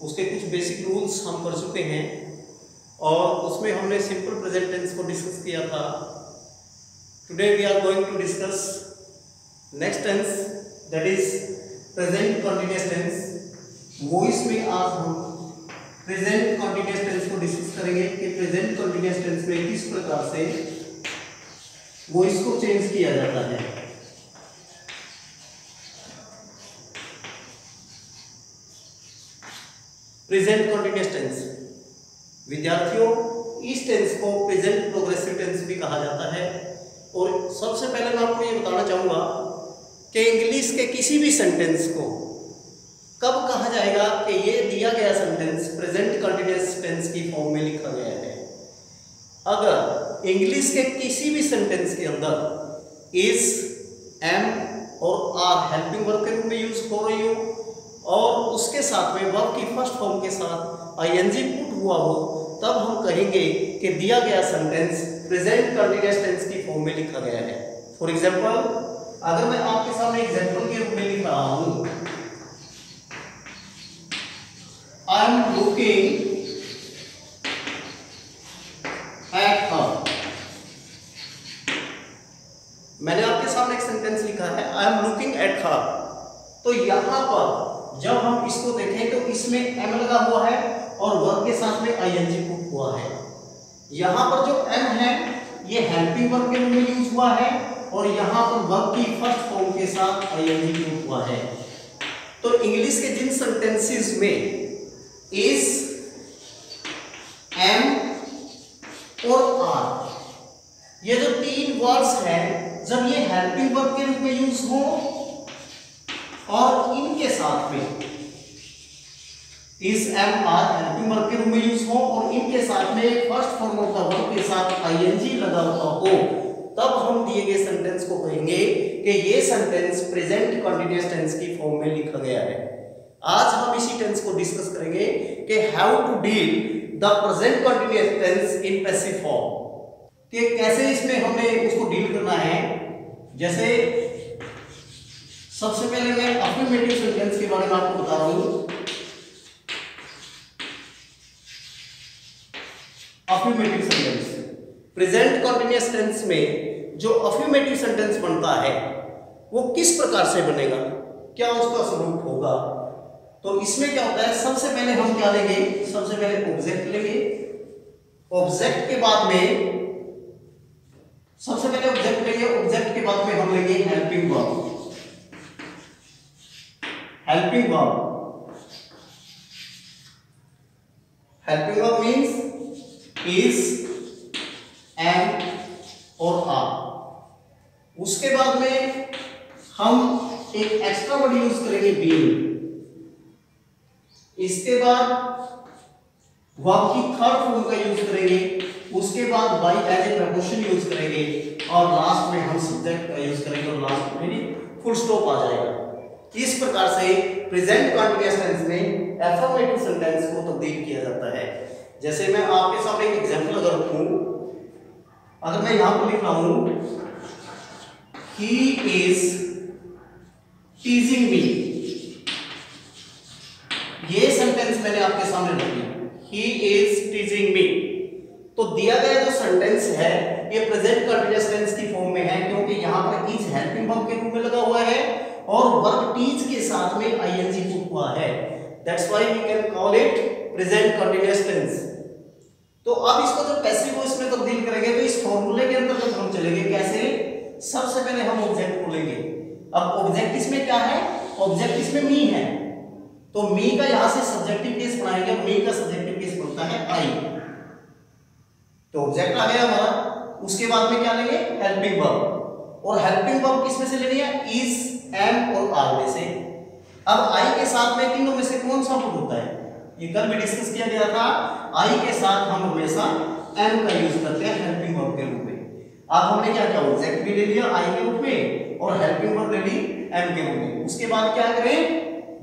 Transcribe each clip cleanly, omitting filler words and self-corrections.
उसके कुछ basic rules हम कर चुके हैं और उसमें हमने सिंपल प्रेजेंट टेंस को डिस्कस किया था। Today we are going to discuss next tense, that is present continuous tense. वो इसमें आज हम प्रेजेंट कंटिन्यूअस टेंस को डिस्कस करेंगे कि प्रेजेंट कंटिन्यूअस टेंस में किस प्रकार से वो इसको चेंज किया जाता है। प्रेजेंट कंटिन्यूअस टेंस, विद्यार्थियों इस टेंस को प्रेजेंट प्रोग्रेसिव टेंस भी कहा जाता है। और सबसे पहले मैं आपको ये बताना चाहूंगा कि इंग्लिश के किसी भी सेंटेंस को कब कहा जाएगा कि ये दिया गया सेंटेंस प्रेजेंट कंटिन्यूअस टेंस की फॉर्म में लिखा गया है। अगर इंग्लिश के किसी भी सेंटेंस के अंदर इज, एम और आर हेल्पिंग वर्ब के रूप में यूज हो रही हो और उसके साथ में वर्ब की फर्स्ट फॉर्म के साथ आईएनजी पुट हुआ हो, तब हम कहेंगे कि दिया गया सेंटेंस प्रेजेंट कंटिन्यूअस टेंस की फॉर्म में लिखा गया है। फॉर एग्जांपल, अगर मैं आपके सामने एग्जांपल के रूप में लिख रहा हूं, I am looking at her. मैंने आपके सामने एक सेंटेंस लिखा है I am looking at her. तो यहां पर जब हम इसको देखें तो इसमें एम लगा हुआ है और वर्ब के साथ में आईएनजी पुट हुआ है। यहां पर जो एम है ये हेल्पिंग वर्ब के रूप में यूज हुआ है और यहां पर वर्ब की फर्स्ट फॉर्म के साथ आईएनजी पुट हुआ है। तो इंग्लिश के जिन सेंटेंसेस में इज, एम और आर, ये जो तीन वर्ड्स हैं, जब ये हेल्पिंग वर्ब के रूप में यूज हो और इनके साथ में is, am, are helping verb के रूप में यूज हो और इनके साथ में first form of the verb के साथ आईएनजी लगा हुआ हो, तब हम दिए गए सेंटेंस को कहेंगे कि ये सेंटेंस प्रेजेंट कंटिन्यूअस टेंस की फॉर्म में लिखा गया है। आज हम इसी टेंस को डिस्कस करेंगे कि how to deal the present continuous tense in passive form, कि कैसे इसमें हमें उसको डील करना है। जैसे सबसे पहले मैं अफर्मेटिव सेंटेंस के बारे में आपको बता रहा हूं। Affirmative sentence, present continuous tense में जो अफर्मेटिव सेंटेंस बनता है वो किस प्रकार से बनेगा, क्या उसका स्वरूप होगा। तो इसमें क्या होता है, सबसे पहले हम क्या लेंगे, सबसे पहले ऑब्जेक्ट लेंगे। ऑब्जेक्ट के बाद में सबसे पहले ऑब्जेक्ट लेंगे, ऑब्जेक्ट के बाद में हम लेंगे helping verb. Helping verb, helping verb means is, am और आर। उसके बाद में हम एक एक्स्ट्रा वर्ड यूज करेंगे बीइंग। इसके बाद वर्ब की थर्ड फॉर्म का यूज करेंगे, उसके बाद by as a preposition use करेंगे और लास्ट में हम सब्जेक्ट का यूज करेंगे और लास्ट में फुल स्टॉप आ जाएगा। इस प्रकार से प्रेजेंट कंटिन्यूअस टेंस में अफर्मेटिव सेंटेंस को तब्दील किया जाता है। जैसे मैं आपके सामने एक एग्जांपल अगर रखूं, अगर मैं यहां पर लिख रहा हूं ही इज टीजिंग मी, ये सेंटेंस मैंने आपके सामने रख दिया, ही इज टीजिंग मी। तो दिया गया जो सेंटेंस है ये प्रेजेंट कंटिन्यूअस टेंस की फॉर्म में है, क्योंकि यहां पर इज हेल्पिंग वर्ब के रूप में लगा हुआ है और वर्ब टीच के साथ में आईएनजी पुट हुआ है। That's why we can call it present continuous tense. तो अब इसको जब पैसिव वॉइस में तब्दील करेंगे तो इस फॉर्मूले के अंतर्गत हम चलेंगे। कैसे? सबसे पहले हम ऑब्जेक्ट को लेंगे। अब ऑब्जेक्ट इसमें क्या है, ऑब्जेक्ट इसमें मी है, तो मी का यहां से सब्जेक्टिव केस बनाएंगे और मी का सब्जेक्टिव केस बनता है आई। तो ऑब्जेक्ट आ गया हमारा। उसके बाद में क्या लेंगे, हेल्पिंग वर्ब, और हेल्पिंग वर्ब किस में से लेनी है, इज, एम और आर में से। अब आई के साथ में तीनों में से कौन सा वर्ब होता है, ये कल भी डिस्कस किया गया था। आई के साथ हम हमेशा एम का यूज करते हैं हेल्पिंग वर्ब के रूप में। अब हमने क्या किया, ऑब्जेक्ट भी ले लिया आई के रूप में और हेल्पिंग वर्ब ले ली एम के रूप में। उसके बाद क्या करें,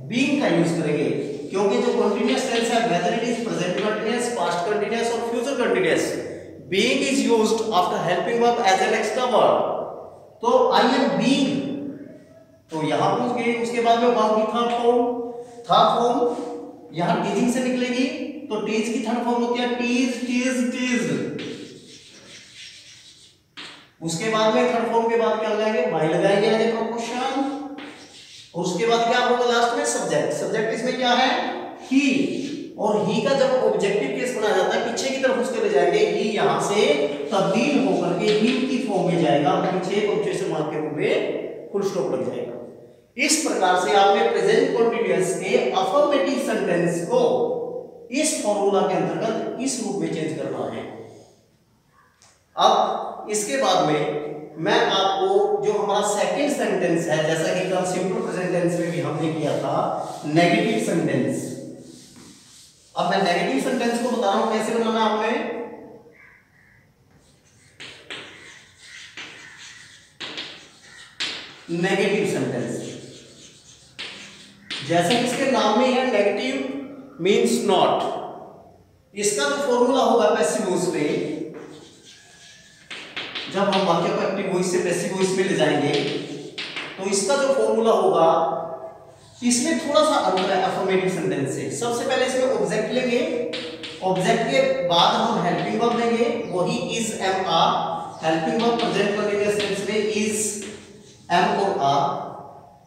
बीइंग का यूज करेंगे, क्योंकि जो कंटीन्यूअस टेंस है whether it is present continuous, past continuous और future continuous, being is used after helping verb as an extra verb. तो आई एम बीइंग, तो यहां पहुंच गए। उसके बाद में वर्ब की थर्ड फॉर्म यहां टीजिंग से निकलेगी तो टीज की थर्ड फॉर्म होती है टीज टीज टीज। उसके बाद में थर्ड फॉर्म के बाद क्या लगाएंगे, बाय लगाएंगे एज ए प्रोपोर्शन। उसके बाद क्या होगा लास्ट में सब्जेक्ट। सब्जेक्ट इसमें क्या है, ही। और ही का जब ऑब्जेक्टिव केस बनाया जाता है पीछे की तरफ उसके ले जाएंगे, ही यहां से तब्दील होकर के ही की फॉर्म में जाएगा, पीछे पंक्चुएशन मार्क के रूप में फुल स्टॉप लग जाएगा। इस प्रकार से आपने प्रेजेंट कंटीन्यूअस के अफर्मेटिव सेंटेंस को इस फॉर्मूला के अंतर्गत इस रूप में चेंज करना है। अब इसके बाद में मैं आपको जो हमारा सेकंड सेंटेंस है, जैसा कि कल सिंपल प्रेजेंट टेंस में भी हमने किया था, नेगेटिव सेंटेंस। अब मैं नेगेटिव सेंटेंस को बता रहा हूं कैसे बनाना आपने। नेगेटिव सेंटेंस जैसे कि इसके नाम में है नेगेटिव मींस नॉट। इसका जो फॉर्मूला होगा पैसिव वॉइस में, जब हम वाक्य को एक्टिव वॉइस से पैसिव वॉइस में ले जाएंगे तो इसका जो फॉर्मूला होगा इसमें थोड़ा सा अंतर है अफर्मेटिव सेंटेंस से। सबसे पहले इसमें ऑब्जेक्ट लेंगे, ऑब्जेक्ट के बाद हम हेल्पिंग वर्ब लेंगे, वही is am are. Helping verb present continuous tense में इज एम और आर।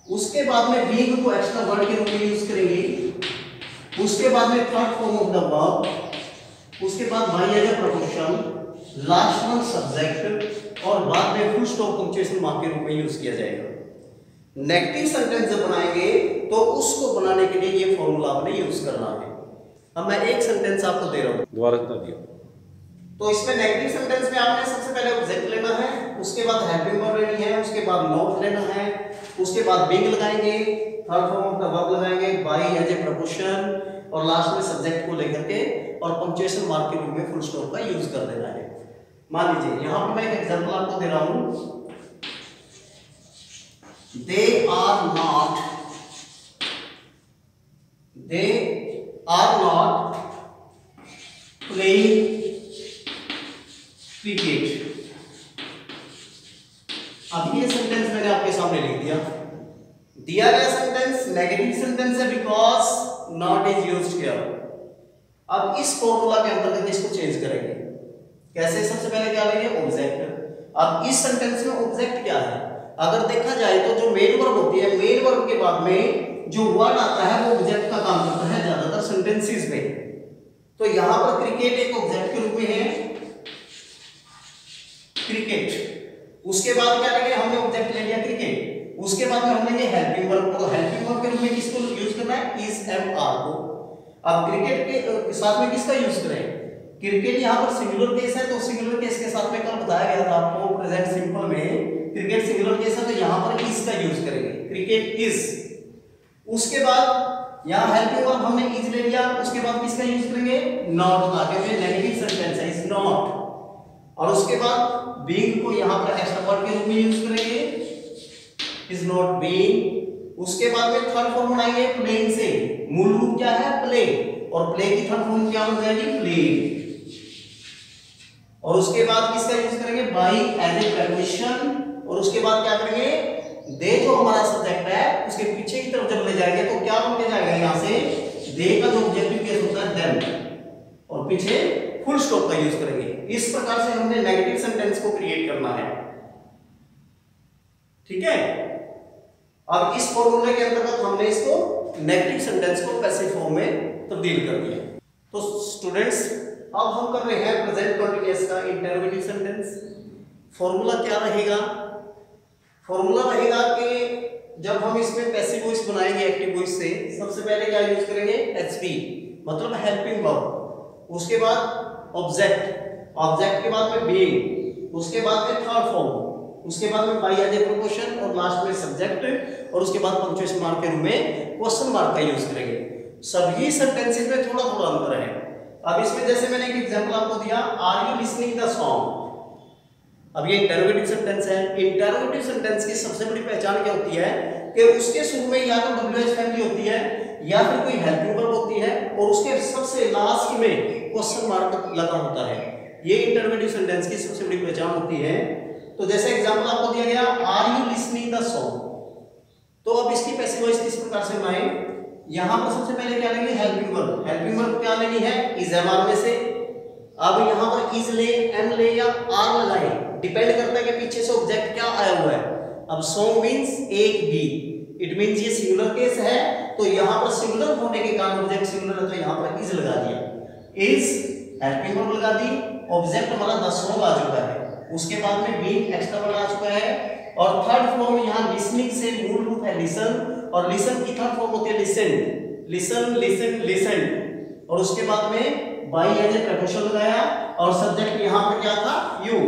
उसके बाद में बीइंग को एक्स्ट्रा वर्ड के रूप में यूज करेंगे। उसके बाद में third form of the verb, उसके बाद by as a proportion, last one subject और बाद में फुल स्टॉप पंक्चुएशन मार्क के रूप में यूज किया जाएगा। नेगेटिव सेंटेंस जब बनाएंगे तो उसको बनाने के लिए ये फॉर्मूला आपने यूज करना है। अब मैं एक सेंटेंस आपको दे रहा हूं, दोबारा बता दिया। तो इसमें नेगेटिव सेंटेंस में आपने सबसे पहले ऑब्जेक्ट लेना है, उसके बाद हेल्पिंग वर्ब लेनी है, उसके बाद नॉट लेना है, उसके बाद बिंग लगाएंगे, third form of the verb लगाएंगे, बाय एज ए प्रपोर्शन और लास्ट में सब्जेक्ट को लेकर के और पंक्चुएशन मार्क के रूप में फुल स्टॉप का यूज कर देना है। मान लीजिए यहां पर मैं एक एग्जांपल आपको दे रहा हूं, they are not playing cricket। अब ये सेंटेंस मैंने आपके सामने लिख दिया गया सेंटेंस नेगेटिव सेंटेंस है because not is used here. अब इस फॉर्मूला के अंतर्गत इसको चेंज करेंगे। कैसे? सबसे पहले क्या लेंगे, ऑब्जेक्ट। अब इस सेंटेंस में ऑब्जेक्ट क्या है, अगर देखा जाए तो जो मेन वर्ब होती है, मेन वर्ब के बाद में जो वर्ड आता है वो ऑब्जेक्ट का काम करता है ज्यादातर सेंटेंसेस में। तो यहां पर क्रिकेट एक ऑब्जेक्ट के रूप में है, क्रिकेट। उसके बाद क्या लेंगे, हमने ऑब्जेक्ट ले लिया क्रिकेट, उसके बाद में हम लेंगे हेल्पिंग वर्ब। तो हेल्पिंग वर्ब के रूप में किसको यूज करना है, इज एम आर को। अब क्रिकेट के साथ में किसका यूज करें, क्रिकेट यहां पर सिंगुलर केस है तो सिंगुलर केस के साथ में कल बताया गया था आपको प्रेजेंट सिंपल में क्रिकेट सिंगुलर केस है तो यहां पर इज का यूज करेंगे, क्रिकेट इज। उसके बाद यहां हेल्पिंग वर्ब हमने इज ले लिया, उसके बाद किसका यूज करेंगे, नॉट का, क्योंकि नेगेटिव सेंटेंस है इज नॉट। और उसके बाद बीइंग को यहां पर एक्स्ट्रा वर्ड के रूप में यूज करेंगे, इज नॉट बीइंग। उसके बाद में थर्ड फॉर्म बनाएंगे प्लेइंग से, मूल रूप क्या है प्ले, और प्ले की थर्ड फॉर्म क्या हो जाएगी प्लेइंग। और उसके बाद किसका यूज करेंगे, बाय एज ए प्रपोजिशन। और उसके बाद क्या करेंगे, दे जो हमारा सब्जेक्ट है उसके पीछे की तरफ जब ले जाएंगे तो क्या बन के जाएगा, यहां से दे का जो ऑब्जेक्टिव केस होता है देन, और पीछे फुल स्टॉप का यूज करेंगे। इस प्रकार से हमने नेगेटिव सेंटेंस को क्रिएट करना है। ठीक है, अब इस फॉर्मूले के अंतर्गत हमने इसको नेगेटिव सेंटेंस को पैसिव फॉर्म में तब्दील कर दिया। तो स्टूडेंट्स अब हम कर रहे हैं प्रेजेंट कंटीन्यूअस का इंटरोगेटिव सेंटेंस। फॉर्मूला क्या रहेगा, फॉर्मूला रहेगा कि जब हम इसमें पैसिव वॉइस बनाएंगे एक्टिव वॉइस से, सबसे पहले क्या यूज करेंगे, एचपी मतलब हेल्पिंग वर्ब, उसके बाद ऑब्जेक्ट, ऑब्जेक्ट के बाद में बीइंग, उसके बाद में थर्ड फॉर्म, उसके बाद में बाय एज ए प्रपोजिशन और लास्ट में सब्जेक्ट, और उसके बाद पंक्चुएशन मार्क के रूप में क्वेश्चन मार्क का यूज करेंगे। सभी सेंटेंसेस में थोड़ा थोड़ा अंतर है। अब इसमें जैसे मैंने एक एग्जांपल आपको दिया, are you listening the song. अब ये इंटरोगेटिव सेंटेंस है। इंटरोगेटिव सेंटेंस की सबसे बड़ी पहचान क्या होती है कि उसके शुरू में या तो डब्ल्यूएच फैमिली होती है या फिर कोई हेल्पिंग वर्ब होती है और उसके सबसे लास्ट में क्वेश्चन मार्क लगा होता है। ये इंटरोगेटिव सेंटेंस की सबसे बड़ी पहचान होती है। तो जैसे एग्जांपल आपको दिया गया, are you listening the song, तो अब इसकी पैसिव वॉइस किस प्रकार से बनाएं, यहां पर सबसे पहले क्या लेंगे, हेल्पिंग वर्ब। हेल्पिंग वर्ब क्या लेनी है, इज एम आर में से। अब यहां पर इज ले, एम ले या आर लगाए, डिपेंड करता है कि पीछे से ऑब्जेक्ट क्या आया हुआ है। अब सॉन्ग मींस एक भी, इट मींस ये सिंगुलर केस है, तो यहां पर सिंगुलर होने के कारण ऑब्जेक्ट सिंगुलर है, तो यहां पर इज लगा दिया, इज हेल्पिंग वर्ब लगा दी, ऑब्जेक्ट हमारा द सॉन्ग आ चुका है। उसके बाद में बीइंग एक्स्ट्रा वर्ड आ चुका है। और थर्ड फॉर्म यहां लिसनिंग से मूल रूप है लिसन, और लिसन की थर्ड फॉर्म होती है लिसन, लिसन लिसन लिसन। और उसके बाद में बाई एज ए प्रपोजिशन लगाया, और सब्जेक्ट यहां पर क्या था, यू,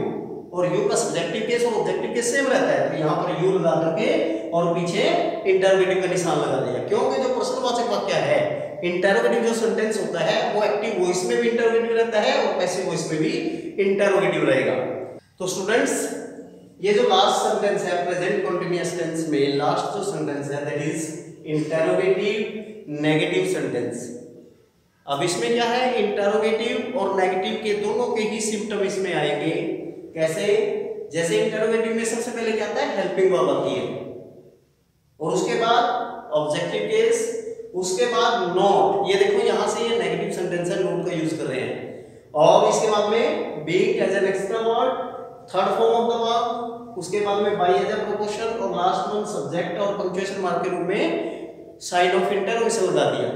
और यू का सब्जेक्टिव केस और ऑब्जेक्टिव केस सेम रहता है, तो यहां पर यू लगा करके और पीछे इंटरोगेटिव का निशान लगा दिया, क्योंकि जो प्रश्नवाचक वाक्य है, इंटरोगेटिव जो सेंटेंस होता है वो एक्टिव वॉइस में भी इंटरोगेटिव रहता है और पैसिव वॉइस में भी इंटरोगेटिव रहेगा। तो स्टूडेंट्स, ये जो लास्ट सेंटेंस है प्रेजेंट कंटीन्यूअस टेंस में, लास्ट जो सेंटेंस है that is interrogative negative sentence. अब इसमें क्या है, इंटरोगेटिव और नेगेटिव के दोनों के ही सिम्टम इसमें आएंगे। कैसे, जैसे इंटरोगेटिव में सबसे पहले क्या आता है, हेल्पिंग वर्ब आती है, और उसके बाद ऑब्जेक्टिव केस, उसके बाद नॉट। ये देखो यहां से ये नेगेटिव सेंटेंस है, नॉट का यूज कर रहे हैं। और इसके बाद में being as an extra word, third form of the verb, उसके बाद में बाई एज ए प्रपोजिशन, और लास्ट वन सब्जेक्ट और पंक्चुएशन मार्क के रूप में साइन ऑफ इंटरोगेशन लगा दिया।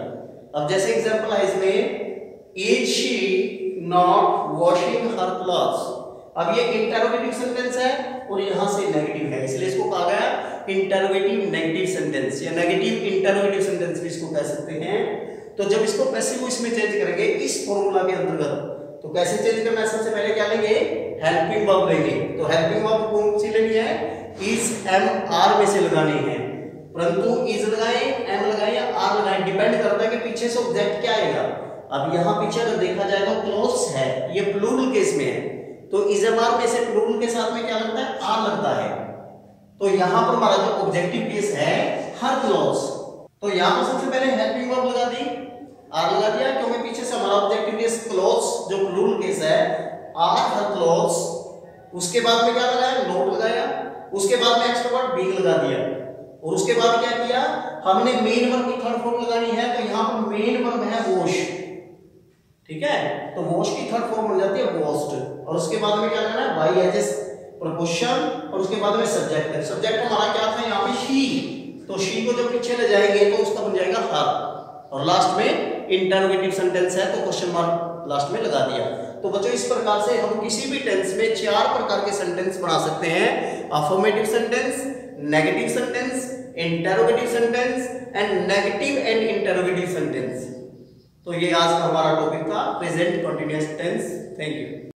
अब जैसे एग्जांपल है इसमें, is she not washing her clothes. अब ये इंटरोगेटिव सेंटेंस है और यहां से नेगेटिव है, इसलिए इसको कहा गया इंटरोगेटिव नेगेटिव सेंटेंस, या नेगेटिव इंटरोगेटिव सेंटेंस भी इसको कह सकते हैं। तो जब इसको पैसिव वॉइस में चेंज करेंगे इस फॉर्मूला के अंतर्गत, तो कैसे चेंज करना है, सबसे पहले क्या लेंगे, हेल्पिंग वर्ब लेंगे। तो हेल्पिंग वर्ब कौन सी लेनी है, इज एम आर में से लगानी है, परंतु इज लगाए, एम लगाए या आर लगाए, डिपेंड करता है कि पीछे से ऑब्जेक्ट क्या आएगा। अब यहां पीछे अगर देखा जाए तो क्लोथ्स है, ये प्लूरल केस में है, तो इज एम आर में से प्लूरल के साथ में क्या लगता है, आर लगता है। तो यहां पर हमारा जो ऑब्जेक्टिव केस है हर क्लॉज, तो यहां पर सबसे पहले हेल्पिंग वर्ब लगा दी, आर लगा दिया, क्योंकि पीछे से हमारा ऑब्जेक्टिव केस क्लॉज जो प्लूरल केस है, आर हर क्लॉज। उसके बाद में क्या लगाया, नोट लगाया, उसके बाद में एक्स्ट्रा वर्ड बीइंग लगा दिया, और उसके बाद क्या किया, हमने मेन वर्ब की थर्ड फॉर्म लगानी है, तो यहां पर मेन वर्ब है वॉश, ठीक है, तो वॉश की थर्ड फॉर्म बन जाती है वॉश्ड, और उसके बाद में क्या करना है, बाई एज ए प्रपोजिशन, और उसके बाद में सब्जेक्ट है। सब्जेक्ट हमारा क्या था यहाँ पे, शी, तो शी को जब पीछे ले जाएंगे तो उसका बन जाएगा हर, और लास्ट में इंटरोगेटिव सेंटेंस है तो क्वेश्चन मार्क लास्ट में लगा दिया। तो बच्चों इस प्रकार से हम किसी भी टेंस में 4 प्रकार के सेंटेंस बना सकते हैं, affirmative sentence, negative sentence, interrogative sentence and negative and interrogative sentence. तो ये आज का हमारा टॉपिक था present continuous tense. Thank you.